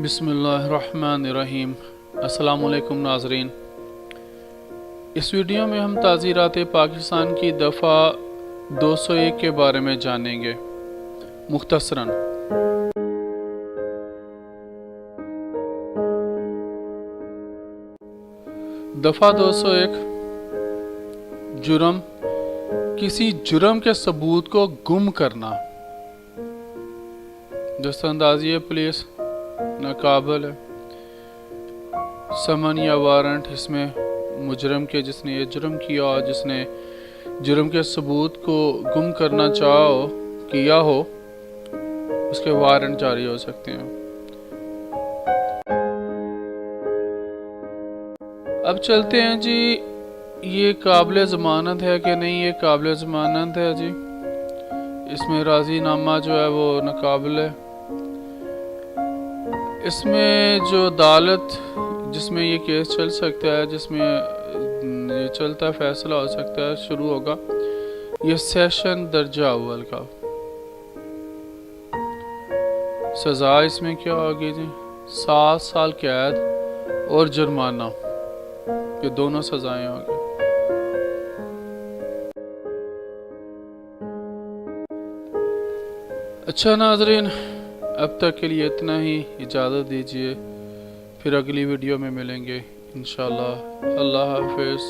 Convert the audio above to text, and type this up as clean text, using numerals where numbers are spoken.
بسم اللہ الرحمن الرحیم۔ السلام علیکم ناظرین، اس ویڈیو میں ہم تعزیرات پاکستان کی دفعہ 201 کے بارے میں جانیں گے۔ مختصراً دفعہ 201 جرم، کسی جرم کے ثبوت کو گم کرنا۔ دست اندازی پولیس ناقابل ہے، سمن یا وارنٹ، اس میں مجرم کے جس نے یہ جرم کیا اور جس نے جرم کے ثبوت کو گم کرنا کیا ہو اس کے وارنٹ جاری ہو سکتے ہیں۔ اب چلتے ہیں جی، یہ قابل ضمانت ہے کہ نہیں؟ یہ قابل ضمانت ہے جی، اس میں راضی نامہ جو ہے وہ ناقابل ہے۔ اس میں جو عدالت جس میں یہ کیس چل سکتا ہے، جس میں یہ چلتا فیصلہ ہو سکتا ہے، شروع ہوگا یہ سیشن درجہ اول کا۔ سزا اس میں کیا ہوگی جی؟ 7 سال قید اور جرمانہ، یہ دونوں سزائیں ہوگی۔ اچھا ناظرین، اب تک کے لیے اتنا ہی، اجازت دیجیے، پھر اگلی ویڈیو میں ملیں گے انشاءاللہ۔ اللہ حافظ۔